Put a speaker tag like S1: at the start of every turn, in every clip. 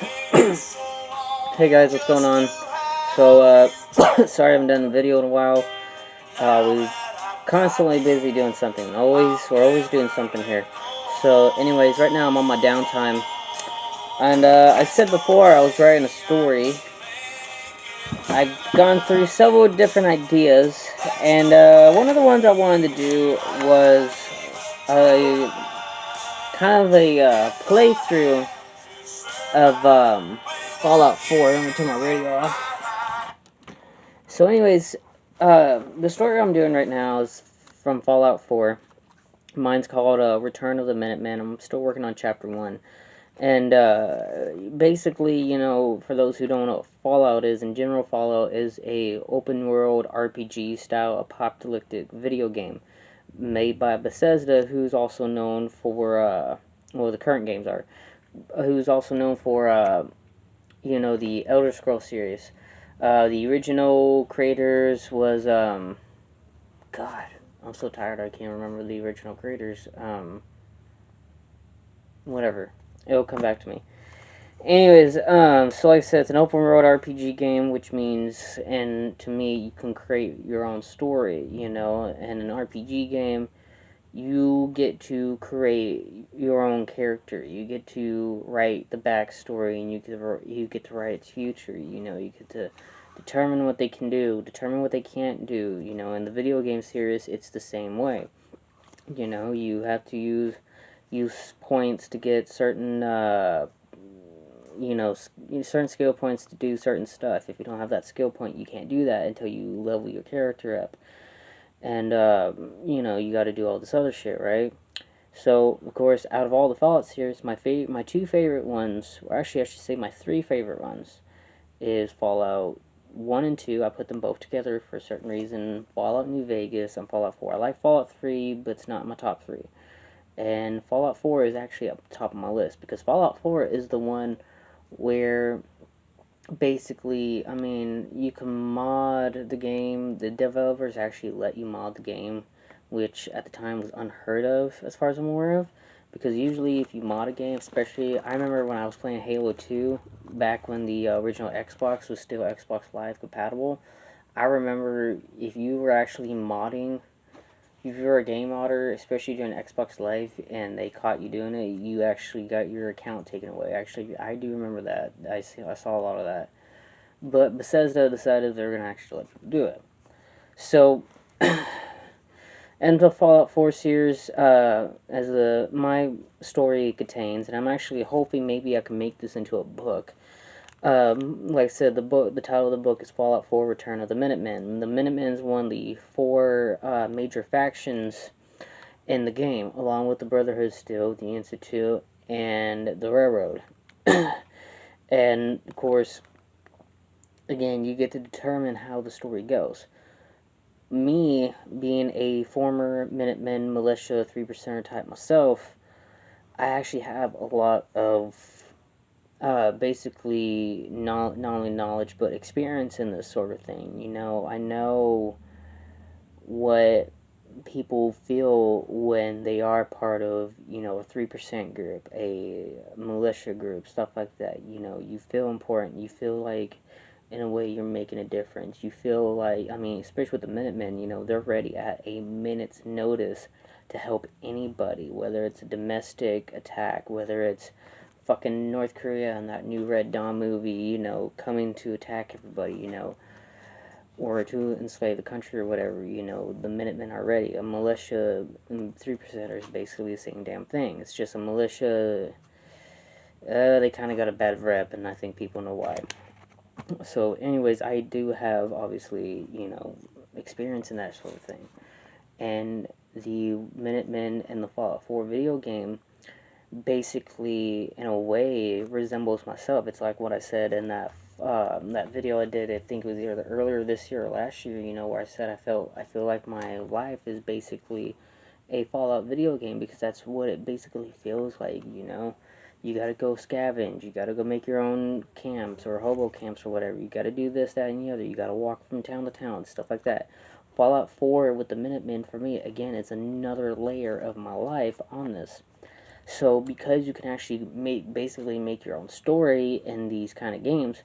S1: Hey guys, what's going on? So, sorry I haven't done a video in a while. We're constantly busy doing something. We're always doing something here. So, anyways, right now I'm on my downtime. And, I said before I was writing a story. I've gone through several different ideas. And, one of the ones I wanted to do was a kind of a playthrough of Fallout 4. Let me turn my radio off. So, anyways, the story I'm doing right now is from Fallout 4. Mine's called Return of the Minutemen. I'm still working on Chapter 1. And basically, for those who don't know what Fallout is, in general, Fallout is a open world RPG style apocalyptic video game made by Bethesda, who's also known for, the current games are, who's also known for, the Elder Scrolls series. The original creators was, God, I'm so tired I can't remember the original creators. Whatever. It'll come back to me. Anyways, so like I said, it's an open world RPG game, which means, and to me, you can create your own story, and an RPG game, you get to create your own character. You get to write the backstory, and you get to write its future. You get to determine what they can do, determine what they can't do. In the video game series, it's the same way. You have to use points to get certain certain skill points to do certain stuff. If you don't have that skill point, you can't do that until you level your character up. And, you got to do all this other shit, right? So, of course, out of all the Fallout series, my two favorite ones, or actually I should say my three favorite ones, is Fallout 1 and 2. I put them both together for a certain reason. Fallout New Vegas and Fallout 4. I like Fallout 3, but it's not my top 3. And Fallout 4 is actually up the top of my list, because Fallout 4 is the one where basically, you can mod the game. The developers actually let you mod the game, which at the time was unheard of, as far as I'm aware of. Because usually, if you mod a game, especially, I remember when I was playing Halo 2, back when the original Xbox was still Xbox Live compatible, I remember if you were actually modding, if you were a game modder, especially during Xbox Live, and they caught you doing it, you actually got your account taken away. Actually, I do remember that. I saw a lot of that. But Bethesda decided they were going to actually let people do it. So, and the Fallout 4 series, as my story contains, and I'm actually hoping maybe I can make this into a book. Like I said, the title of the book is Fallout 4: Return of the Minutemen. The Minutemen's one of the four major factions in the game, along with the Brotherhood Steel, the Institute, and the Railroad. And of course, again, you get to determine how the story goes. Me, being a former Minutemen militia 3%er type myself, I actually have a lot of basically not only knowledge but experience in this sort of thing. I know what people feel when they are part of, a 3% group, a militia group, stuff like that. You feel important. You feel like, in a way, you're making a difference. You feel like, especially with the Minutemen, they're ready at a minute's notice to help anybody, whether it's a domestic attack, whether it's fucking North Korea and that new Red Dawn movie, coming to attack everybody, or to enslave the country or whatever, the Minutemen are ready. A militia and 3%er is basically the same damn thing. It's just a militia, they kind of got a bad rep, and I think people know why. So, anyways, I do have, obviously, experience in that sort of thing. And the Minutemen and the Fallout 4 video game basically, in a way, resembles myself. It's like what I said in that video I did. I think it was either earlier this year or last year. Where I said I feel like my life is basically a Fallout video game, because that's what it basically feels like. You gotta go scavenge. You gotta go make your own camps or hobo camps or whatever. You gotta do this, that, and the other. You gotta walk from town to town, stuff like that. Fallout 4 with the Minutemen, for me, again, it's another layer of my life on this. So because you can actually basically make your own story in these kind of games,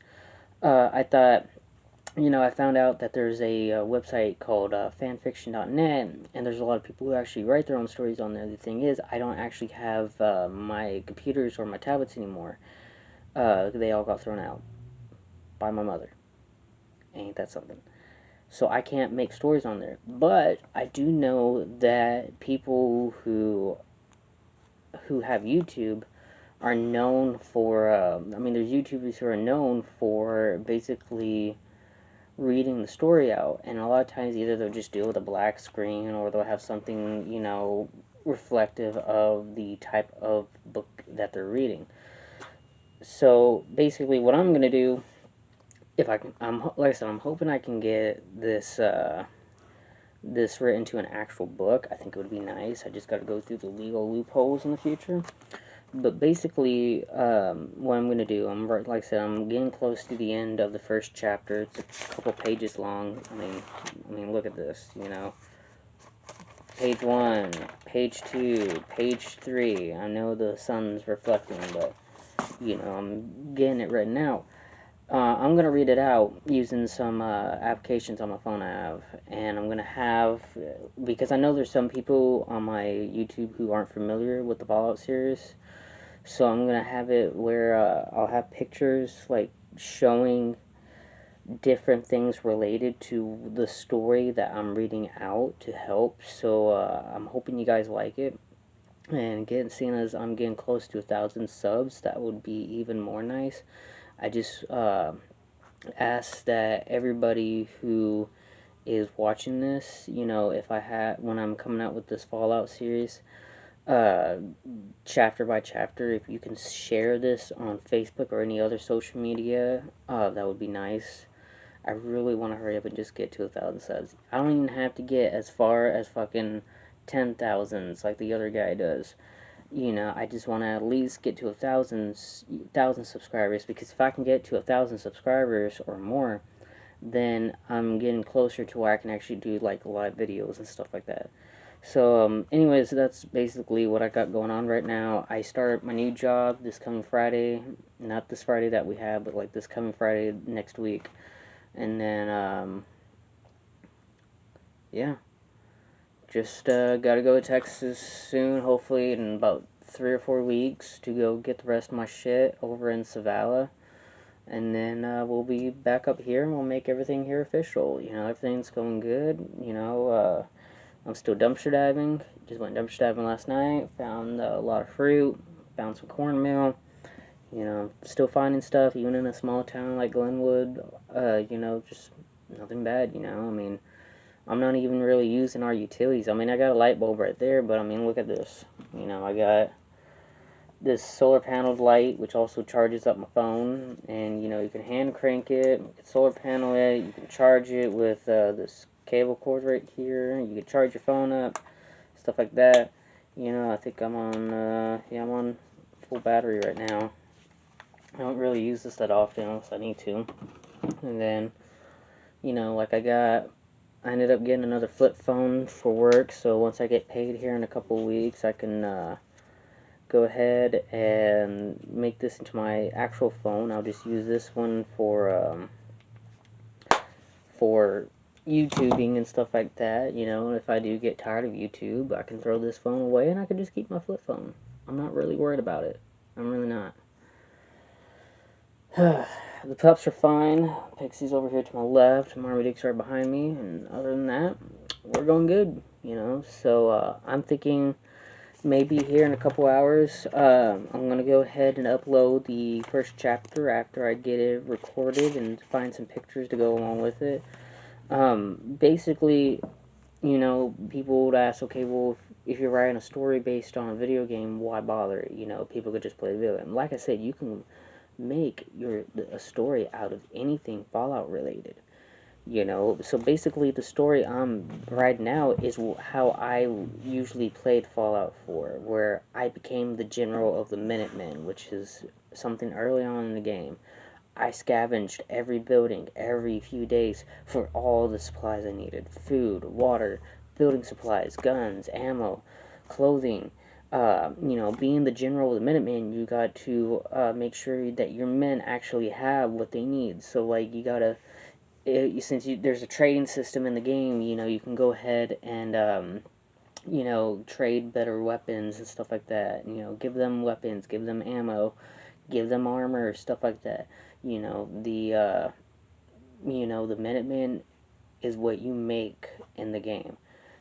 S1: I thought, I found out that there's a website called fanfiction.net, and there's a lot of people who actually write their own stories on there. The thing is, I don't actually have my computers or my tablets anymore. They all got thrown out by my mother. Ain't that something? So I can't make stories on there. But I do know that people who have YouTube are known for. There's YouTubers who are known for basically reading the story out, and a lot of times either they'll just deal with a black screen or they'll have something reflective of the type of book that they're reading. So basically, what I'm gonna do, if I can, like I said, I'm hoping I can get this written to an actual book. I think it would be nice. I just got to go through the legal loopholes in the future. But basically, what I'm going to do, like I said, I'm getting close to the end of the first chapter. It's a couple pages long. I mean, look at this, Page 1, page 2, page 3. I know the sun's reflecting, but, I'm getting it written out. I'm going to read it out using some applications on my phone I have. And I'm going to have, because I know there's some people on my YouTube who aren't familiar with the Fallout series. So I'm going to have it where I'll have pictures like showing different things related to the story that I'm reading out to help. So I'm hoping you guys like it. And seeing as I'm getting close to 1,000 subs, that would be even more nice. I just ask that everybody who is watching this, when I'm coming out with this Fallout series, chapter by chapter, if you can share this on Facebook or any other social media, that would be nice. I really want to hurry up and just get to 1,000 subs. I don't even have to get as far as fucking 10,000s like the other guy does. I just want to at least get to 1,000 subscribers, because if I can get to 1,000 subscribers or more, then I'm getting closer to where I can actually do like live videos and stuff like that. So, anyways, that's basically what I got going on right now. I start my new job this coming Friday. Not this Friday that we have, but like this coming Friday next week. And then, yeah. Just gotta go to Texas soon, hopefully in about 3 or 4 weeks, to go get the rest of my shit over in Savala. And then we'll be back up here and we'll make everything here official. Everything's going good. I'm still dumpster diving. Just went dumpster diving last night. Found a lot of fruit. Found some cornmeal. Still finding stuff, even in a small town like Glenwood. Just nothing bad, I'm not even really using our utilities. I got a light bulb right there, but look at this. I got this solar paneled light, which also charges up my phone. And, you can hand crank it, you can solar panel it, you can charge it with this cable cord right here. You can charge your phone up, stuff like that. I think I'm on, I'm on full battery right now. I don't really use this that often unless I need to. And then, I ended up getting another flip phone for work, so once I get paid here in a couple of weeks, I can go ahead and make this into my actual phone. I'll just use this one for YouTubing and stuff like that, and if I do get tired of YouTube, I can throw this phone away and I can just keep my flip phone. I'm not really worried about it. I'm really not. The pups are fine. Pixie's over here to my left. Marmaduke's right behind me. And other than that, we're going good, So I'm thinking maybe here in a couple hours, I'm going to go ahead and upload the first chapter after I get it recorded and find some pictures to go along with it. Basically, people would ask, okay, well, if you're writing a story based on a video game, why bother? People could just play the video game. Like I said, you can make a story out of anything Fallout related. So basically the story I'm right now is how I usually played Fallout 4, where I became the general of the Minutemen, which is something early on in the game. I scavenged every building every few days for all the supplies I needed: food, water, building supplies, guns, ammo, clothing, being the general of the Minutemen, you got to make sure that your men actually have what they need. So, like, you gotta, there's a trading system in the game, you can go ahead and, trade better weapons and stuff like that. Give them weapons, give them ammo, give them armor, stuff like that. You know, the, uh, the Minutemen is what you make in the game.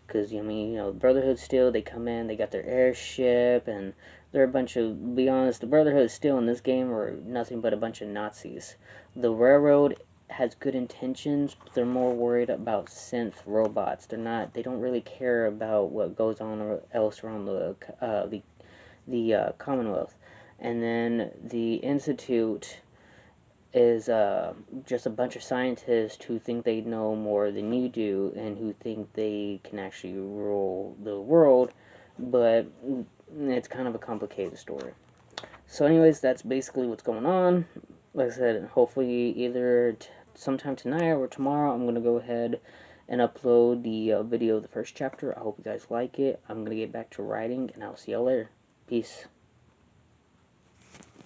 S1: Because, Brotherhood Steel, they come in, they got their airship, and they're a bunch of, be honest, the Brotherhood Steel in this game are nothing but a bunch of Nazis. The Railroad has good intentions, but they're more worried about synth robots. They don't really care about what goes on else around the Commonwealth. And then the Institute is just a bunch of scientists who think they know more than you do and who think they can actually rule the world, but it's kind of a complicated story. So, anyways, that's basically what's going on. Like I said, hopefully either sometime tonight or tomorrow, I'm going to go ahead and upload the video of the first chapter. I hope you guys like it. I'm going to get back to writing, and I'll see y'all later. Peace.